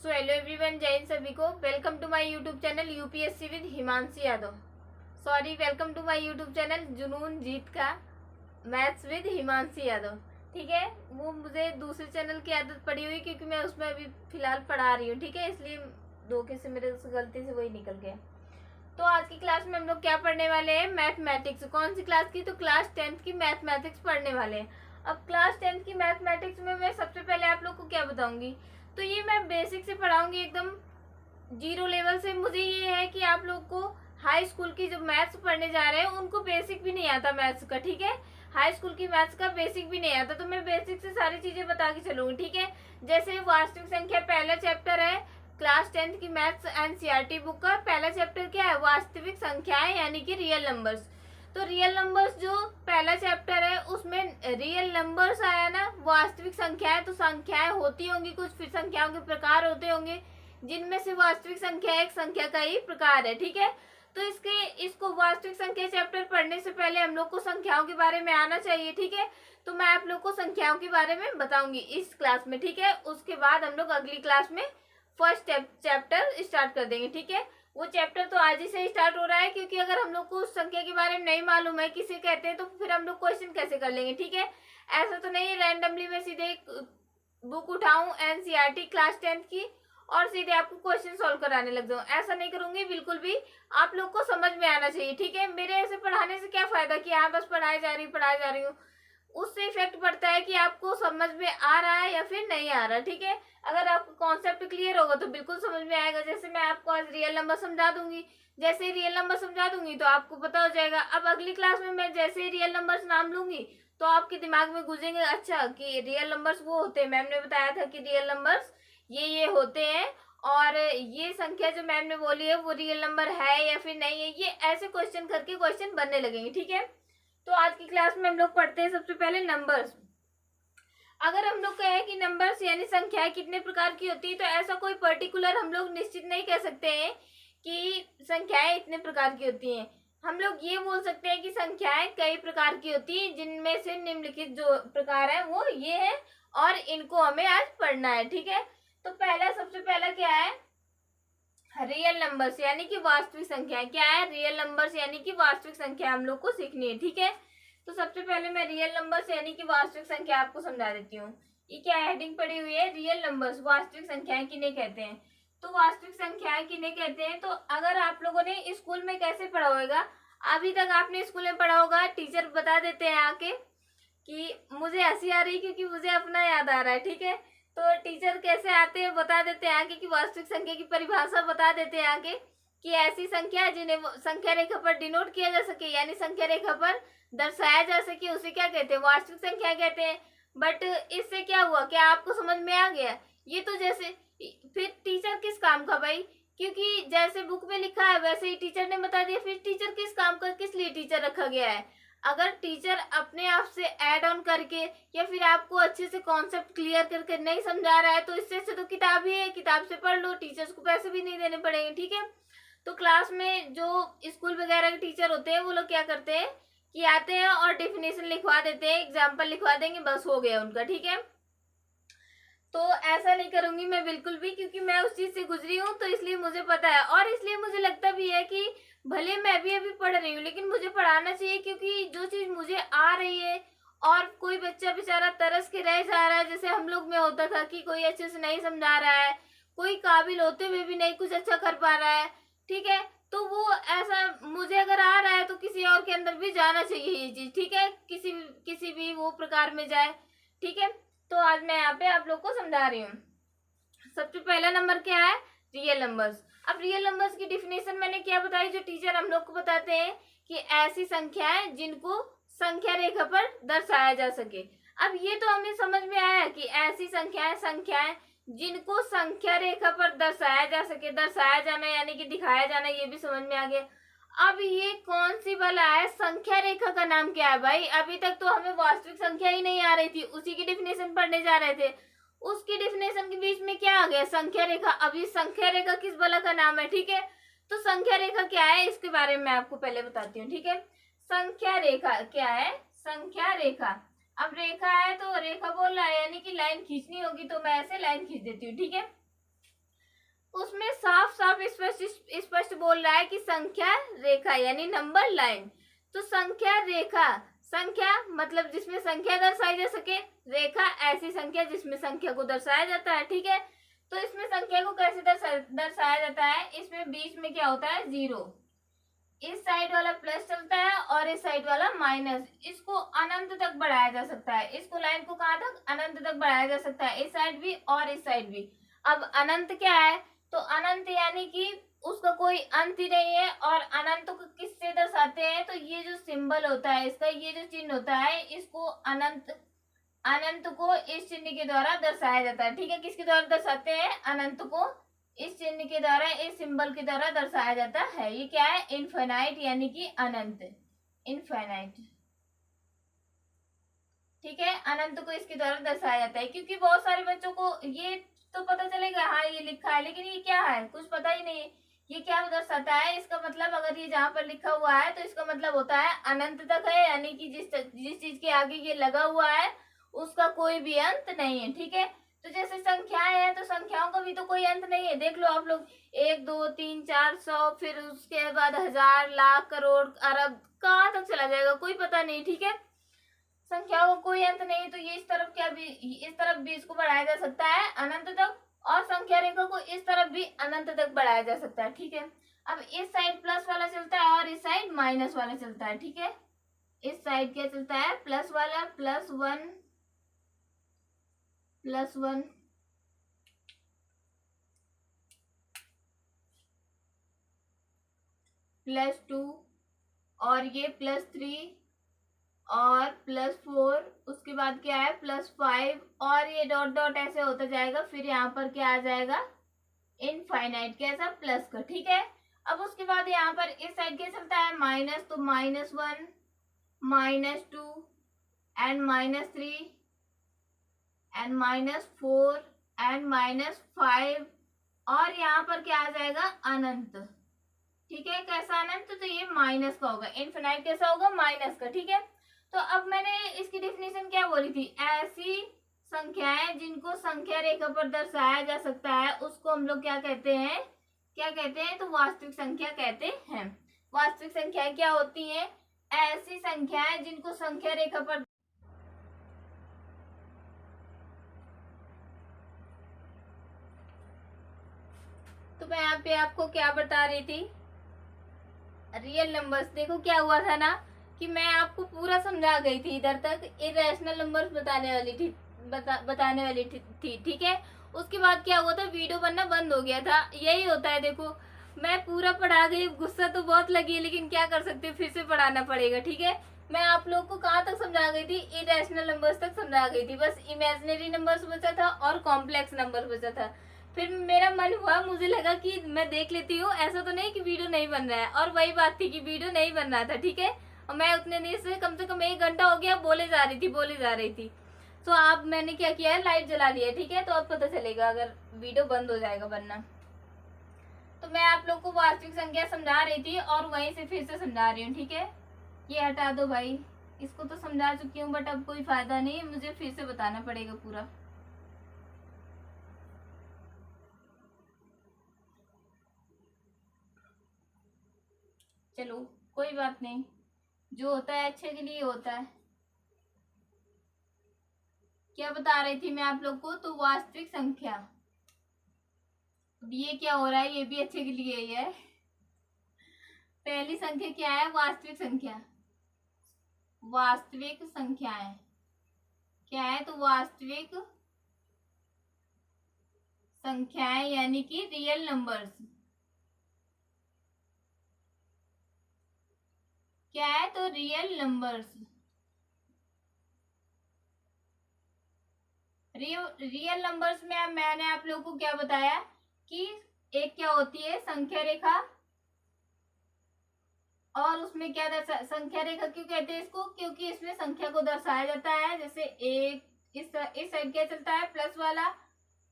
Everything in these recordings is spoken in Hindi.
सो हेलो एवरीवन, जय हिंद सभी को। Welcome to my YouTube channel UPSC with Himanshi Yadav. Sorry, welcome to my YouTube channel जुनून जीत का मैथ्स विद हिमांशी यादव। ठीक है, वो मुझे दूसरे चैनल की आदत पड़ी हुई क्योंकि मैं उसमें अभी फिलहाल पढ़ा रही हूँ। ठीक है, इसलिए धोखे से मेरे से गलती से वही निकल गया। तो आज की क्लास में हम लोग क्या पढ़ने वाले हैं? मैथमेटिक्स। कौन सी क्लास की? तो क्लास 10th की मैथमेटिक्स पढ़ने वाले हैं। अब क्लास 10th की मैथमेटिक्स में मैं सबसे पहले आप लोग को क्या बताऊंगी, तो ये मैं बेसिक से पढ़ाऊंगी, एकदम जीरो लेवल से। मुझे ये है कि आप लोग को हाई स्कूल की जो मैथ्स पढ़ने जा रहे हैं उनको बेसिक भी नहीं आता मैथ्स का। ठीक है, हाई स्कूल की मैथ्स का बेसिक भी नहीं आता, तो मैं बेसिक से सारी चीजें बता के चलूंगी। ठीक है, जैसे वास्तविक संख्या पहला चैप्टर है क्लास 10th की मैथ्स एनसीईआरटी बुक का। पहला चैप्टर क्या है? वास्तविक संख्याएं, यानी कि रियल नंबर्स। तो रियल नंबर्स जो पहला चैप्टर है उसमें रियल नंबर्स आया ना, वास्तविक संख्याएं। तो संख्याएं होती होंगी कुछ, फिर संख्याओं के प्रकार होते होंगे, जिनमें से वास्तविक संख्या एक संख्या का ही प्रकार है। ठीक है, तो इसको वास्तविक संख्या चैप्टर पढ़ने से पहले हम लोग को संख्याओं के बारे में आना चाहिए। ठीक है, तो मैं आप लोग को संख्याओं के बारे में बताऊंगी इस क्लास में। ठीक है, उसके बाद हम लोग अगली क्लास में फर्स्ट चैप्टर स्टार्ट कर देंगे। ठीक है, वो चैप्टर तो आज ही से स्टार्ट हो रहा है, क्योंकि अगर हम लोग को उस संख्या के बारे में नहीं मालूम है किसे कहते हैं, तो फिर हम लोग क्वेश्चन कैसे कर लेंगे। ठीक है, ऐसा तो नहीं है रैंडमली मैं सीधे बुक उठाऊं एनसीईआरटी क्लास 10th की और सीधे आपको क्वेश्चन सॉल्व कराने लग जाऊं। ऐसा नहीं करूंगी बिल्कुल भी। आप लोग को समझ में आना चाहिए। ठीक है, मेरे ऐसे पढ़ाने से क्या फायदा कि हाँ बस पढ़ाई जा रही हूँ। उससे इफेक्ट पड़ता है कि आपको समझ में आ रहा है या फिर नहीं आ रहा। ठीक है, अगर आपको कॉन्सेप्ट क्लियर होगा तो बिल्कुल समझ में आएगा। जैसे मैं आपको आज रियल नंबर समझा दूंगी, जैसे ही रियल नंबर समझा दूंगी तो आपको पता हो जाएगा। अब अगली क्लास में मैं जैसे ही रियल नंबर्स नाम लूंगी तो आपके दिमाग में घुसेंगे, अच्छा कि रियल नंबर्स वो होते हैं। मैम ने बताया था कि रियल नंबर्स ये होते हैं, और ये संख्या जो मैम ने बोली है वो रियल नंबर है या फिर नहीं है। ये ऐसे क्वेश्चन करके क्वेश्चन बनने लगेंगे। ठीक है, तो आज की क्लास में हम लोग पढ़ते हैं सबसे पहले नंबर्स। अगर हम लोग कहें कि नंबर्स यानी संख्याएं कितने प्रकार की होती है, तो ऐसा कोई पर्टिकुलर हम लोग निश्चित नहीं कह सकते हैं कि संख्याएं इतने प्रकार की होती हैं। हम लोग ये बोल सकते हैं कि संख्याएं कई प्रकार की होती हैं, जिनमें से निम्नलिखित जो प्रकार है वो ये है, और इनको हमें आज पढ़ना है। ठीक है, तो सबसे पहला क्या है? रियल नंबर्स यानी कि वास्तविक संख्या। क्या है? रियल नंबर्स यानी कि वास्तविक संख्या हम लोग को सीखनी है। ठीक है, तो सबसे पहले मैं रियल नंबर्स यानी कि वास्तविक संख्या आपको समझा देती हूँ। ये क्या हेडिंग पड़ी हुई है? रियल नंबर्स, वास्तविक संख्याएं किन्हें कहते हैं। तो वास्तविक संख्याएं किन्हें कहते हैं, तो अगर आप लोगों ने स्कूल में कैसे पढ़ा होगा, अभी तक आपने स्कूल में पढ़ा होगा, टीचर बता देते हैं आके कि मुझे हंसी आ रही क्योंकि मुझे अपना याद आ रहा है। ठीक है, तो टीचर कैसे आते हैं बता देते हैं आगे कि वास्तविक संख्या की परिभाषा बता देते हैं आगे कि ऐसी संख्या जिन्हें संख्या रेखा पर डिनोट किया जा सके, यानी संख्या रेखा पर दर्शाया जा सके, उसे क्या कहते हैं? वास्तविक संख्या कहते हैं। बट इससे क्या हुआ, क्या आपको समझ में आ गया? ये तो जैसे फिर टीचर किस काम का भाई, क्योंकि जैसे बुक में लिखा है वैसे ही टीचर ने बता दिया। फिर टीचर किस काम का, किस लिए टीचर रखा गया है? अगर टीचर अपने आप से ऐड ऑन करके या फिर आपको अच्छे से कॉन्सेप्ट क्लियर करके नहीं समझा रहा है, तो इससे अच्छा तो किताब ही है, किताब से पढ़ लो, टीचर्स को पैसे भी नहीं देने पड़ेंगे। ठीक है, तो क्लास में जो स्कूल वगैरह के टीचर होते हैं वो लोग क्या करते हैं कि आते हैं और डेफिनेशन लिखवा देते हैं, एग्जाम्पल लिखवा देंगे, बस हो गया उनका। ठीक है, तो ऐसा नहीं करूंगी मैं बिल्कुल भी, क्योंकि मैं उस चीज से गुजरी हूँ, तो इसलिए मुझे पता है। और इसलिए मुझे लगता भी है कि भले मैं भी अभी पढ़ रही हूँ, लेकिन मुझे पढ़ाना चाहिए, क्योंकि जो चीज मुझे आ रही है और कोई बच्चा बेचारा तरस के रह जा रहा है, जैसे हम लोग में होता था कि कोई अच्छे से नहीं समझा रहा है, कोई काबिल होते हुए भी नहीं कुछ अच्छा कर पा रहा है। ठीक है, तो वो ऐसा मुझे अगर आ रहा है तो किसी और के अंदर भी जाना चाहिए ये चीज। ठीक है, किसी भी वो प्रकार में जाए। ठीक है, तो आज मैं यहाँ पे आप लोग को समझा रही हूँ। सबसे पहला नंबर क्या है? Real numbers. अब रियल नंबर्स की डिफिनेशन मैंने क्या बताई, जो टीचर हम लोग को बताते हैं कि ऐसी संख्याएं जिनको संख्या रेखा पर दर्शाया जा सके। अब ये तो हमें समझ में आया कि ऐसी संख्याएं जिनको संख्या रेखा पर दर्शाया जा सके। दर्शाया जाना यानी कि दिखाया जाना, ये भी समझ में आ गया। अब ये कौन सी वाला है? संख्या रेखा का नाम क्या है भाई? अभी तक तो हमें वास्तविक संख्या ही नहीं आ रही थी, उसी की डिफिनेशन पढ़ने जा रहे थे। उसकी डिफिनेशन के बीच में क्या आ गया? संख्या रेखा। अभी संख्या रेखा किस वाला का नाम है? ठीक है, तो संख्या रेखा क्या है इसके बारे में मैं आपको पहले बताती हूँ। ठीक है, संख्या रेखा क्या है? संख्या रेखा। अब रेखा है तो रेखा बोल रहा है यानी कि लाइन खींचनी होगी, तो मैं ऐसे लाइन खींच देती हूँ। ठीक है, उसमें साफ साफ स्पष्ट बोल रहा है कि संख्या रेखा यानी नंबर लाइन। तो संख्या रेखा, संख्या मतलब जिसमें संख्या दर्शाई जा सके, रेखा ऐसी संख्या जिसमें संख्या को दर्शाया जाता है। ठीक है, तो इसमें संख्या को कैसे दर्शाया जाता है, इसमें बीच में क्या होता है, 0, इस साइड वाला प्लस चलता है और इस साइड वाला माइनस। इसको अनंत तक बढ़ाया जा सकता है, इसको लाइन को कहां तक, अनंत तक बढ़ाया जा सकता है, इस साइड भी और इस साइड भी। अब अनंत क्या है, तो अनंत यानी कि उसका कोई अंत ही नहीं है। और अनंत को किससे दर्शाते हैं, तो ये जो सिंबल होता है इसका, ये जो चिन्ह होता है, इसको अनंत, अनंत को इस चिन्ह के द्वारा दर्शाया जाता है। ठीक है, किसके द्वारा दर्शाते हैं, अनंत को इस चिन्ह के द्वारा, इस सिंबल के द्वारा दर्शाया जाता है। ये क्या है, इनफाइनाइट यानी कि अनंत, इनफाइनाइट। ठीक है, अनंत को इसके द्वारा दर्शाया जाता है। क्योंकि बहुत सारे बच्चों को ये तो पता चलेगा हाँ ये लिखा है, लेकिन ये क्या है कुछ पता ही नहीं, ये क्या दर्शाता है। इसका मतलब अगर ये जहाँ पर लिखा हुआ है तो इसका मतलब होता है अनंत तक है, यानी कि जिस चीज के आगे ये लगा हुआ है उसका कोई भी अंत नहीं है। ठीक है, तो जैसे संख्याएं हैं तो संख्याओं का भी तो कोई अंत नहीं है। देख लो आप लोग, 1 2 3 4 100, फिर उसके बाद 1000, लाख, करोड़, अरब, कहाँ तक चला जाएगा कोई पता नहीं। ठीक है, संख्याओं का कोई अंत नहीं, तो ये इस तरफ क्या भी, इस तरफ भी इसको बढ़ाया जा सकता है अनंत तक, और संख्या रेखा को इस तरफ भी अनंत तक बढ़ाया जा सकता है। ठीक है, अब इस साइड प्लस वाला चलता है और इस साइड माइनस वाला चलता है। ठीक है, इस साइड क्या चलता है, प्लस वाला, +1 +1 +2 और ये +3 और +4, उसके बाद क्या है +5 और ये डॉट डॉट ऐसे होता जाएगा। फिर यहाँ पर क्या आ जाएगा, इनफाइनाइट, कैसा, प्लस का। ठीक है, अब उसके बाद यहाँ पर इस साइड क्या चलता है, माइनस, तो -1 -2 एंड -3 एंड -4 एंड -5 और यहाँ पर क्या आ जाएगा, अनंत। ठीक है, कैसा अनंत, तो ये माइनस का होगा, इनफिनाइट कैसा होगा, माइनस का। ठीक है, तो अब मैंने इसकी डेफिनेशन क्या बोली थी, ऐसी संख्याएं जिनको संख्या रेखा पर दर्शाया जा सकता है उसको हम लोग क्या कहते हैं, क्या कहते हैं, तो वास्तविक संख्या कहते हैं। वास्तविक संख्याएं क्या होती हैं, ऐसी संख्याएं जिनको संख्या रेखा पर, तो मैं यहाँ पे आपको क्या बता रही थी, रियल नंबर्स। देखो क्या हुआ था ना कि मैं आपको पूरा समझा गई थी, इधर तक इरेशनल नंबर्स बताने वाली थी, बताने वाली थी। ठीक है, उसके बाद क्या हुआ था, वीडियो बनना बंद हो गया था। यही होता है, देखो मैं पूरा पढ़ा गई, गुस्सा तो बहुत लगी, लेकिन क्या कर सकते, फिर से पढ़ाना पड़ेगा। ठीक है, मैं आप लोग को कहाँ तक समझा गई थी, इरेशनल नंबर्स तक समझा गई थी, बस इमेजिनरी नंबर्स बचा था और कॉम्प्लेक्स नंबर बचा था। फिर मेरा मन हुआ, मुझे लगा कि मैं देख लेती हूँ, ऐसा तो नहीं कि वीडियो नहीं बन रहा है, और वही बात थी कि वीडियो नहीं बन रहा था। ठीक है, और मैं उतने देर से कम 1 घंटा हो गया बोले जा रही थी। तो अब मैंने क्या किया है, लाइट जला लिया। ठीक है, तो अब पता चलेगा अगर वीडियो बंद हो जाएगा बनना। तो मैं आप लोग को वास्तविक संख्या समझा रही थी और वहीं से फिर से समझा रही हूँ। ठीक है, ये हटा दो भाई, इसको तो समझा चुकी हूँ बट अब कोई फायदा नहीं, मुझे फिर से बताना पड़ेगा पूरा। चलो कोई बात नहीं, जो होता है अच्छे के लिए होता है। क्या बता रही थी मैं आप लोग को, तो वास्तविक संख्या, अब ये क्या हो रहा है, ये भी अच्छे के लिए ही है। पहली संख्या क्या है, वास्तविक संख्या, वास्तविक संख्याएं क्या है, तो वास्तविक संख्याएं यानी कि रियल नंबर्स क्या है, तो रियल नंबर्स। रियल नंबर्स में अब मैंने आप लोगों को क्या बताया कि एक क्या होती है, संख्या रेखा, और उसमें क्या संख्या रेखा क्यों कहते हैं इसको, क्योंकि इसमें संख्या को दर्शाया जाता है। जैसे एक, इस साइड क्या चलता है, प्लस वाला,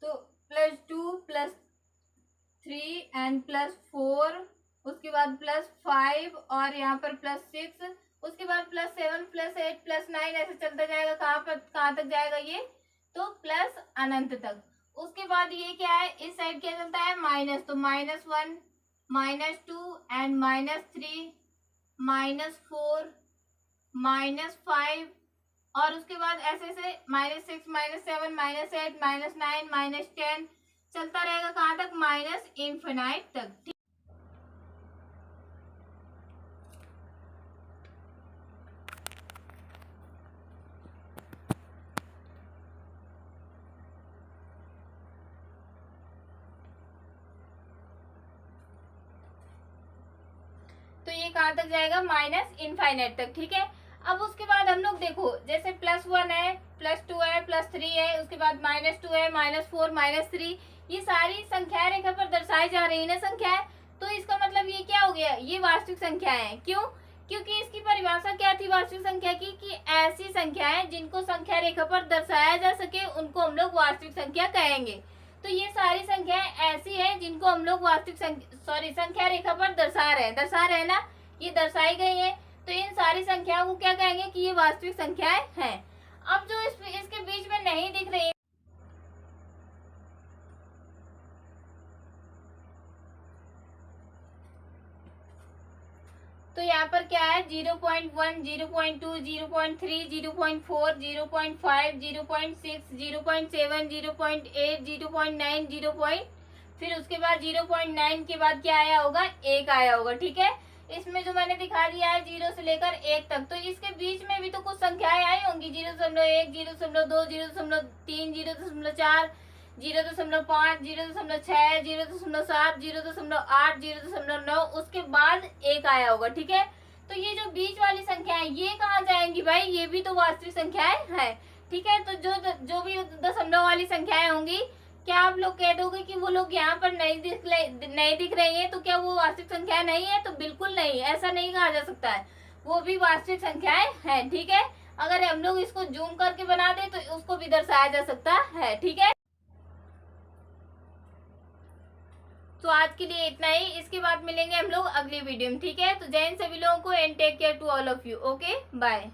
तो +2 +3 एंड +4, उसके बाद +5 और यहाँ पर +6, उसके बाद +7 +8 +9 ऐसे चलता जाएगा। कहाँ तक जाएगा ये, तो प्लस अनंत तक। उसके बाद ये क्या है, इस साइड क्या चलता है माइनस, तो -1, -2 एंड -3, -4, -5 और उसके बाद ऐसे ऐसे -6, -7, -8, -9, -10 चलता रहेगा कहाँ तक, -इनफिनाइट तक। तो ये कहाँ तक जाएगा, -इनफाइनाइट तक। ठीक है, अब उसके बाद हम लोग देखो, जैसे +1 है, +2 है, +3 है, उसके बाद -2 है, -4, -3, ये सारी संख्या रेखा पर दर्शाई जा रही है ना संख्याएं। तो इसका मतलब ये क्या हो गया, ये वास्तविक संख्या है। क्यों, क्योंकि इसकी परिभाषा क्या थी वास्तविक संख्या की, कि ऐसी संख्याएं जिनको संख्या रेखा पर दर्शाया जा सके उनको हम लोग वास्तविक संख्या कहेंगे। तो ये सारी संख्याएं ऐसी हैं जिनको हम लोग वास्तविक संख्या रेखा पर दर्शा रहे हैं ना, ये दर्शाई गई है। तो इन सारी संख्याओं को क्या कहेंगे कि ये वास्तविक संख्याएं हैं। अब जो इसके बीच में नहीं दिख रही, तो यहाँ पर क्या है 0.1, 0.2, 0.3, 0.4, 0.5, 0.6, 0.7, 0.8, 0.9, फिर उसके बाद 0.9 के बाद क्या आया होगा, 1 आया होगा। ठीक है, इसमें जो मैंने दिखा दिया है 0 से लेकर 1 तक, तो इसके बीच में भी तो कुछ संख्याएं आई होंगी, 0.1, 0.2, 0.3, 0.4, 0.5, 0.6, 0.7, 0.8, 0.9, उसके बाद 1 आया होगा। ठीक है, तो ये जो बीच वाली संख्या है ये कहाँ जाएंगी भाई, ये भी तो वास्तविक संख्याएं हैं। ठीक है, तो जो भी दशमलव वाली संख्याएं होंगी, क्या आप लोग कह दोगे कि वो लोग यहाँ पर नहीं दिख रही है, तो क्या वो वास्तविक संख्या नहीं है? तो बिल्कुल नहीं, ऐसा नहीं कहा जा सकता है, वो भी वास्तविक संख्याएं हैं। ठीक है, अगर हम लोग इसको जूम करके बना दे तो उसको भी दर्शाया जा सकता है। ठीक है, तो आज के लिए इतना ही, इसके बाद मिलेंगे हम लोग अगली वीडियो में। ठीक है, तो जय हिंद सभी लोगों को and take care to all of you. Okay, bye.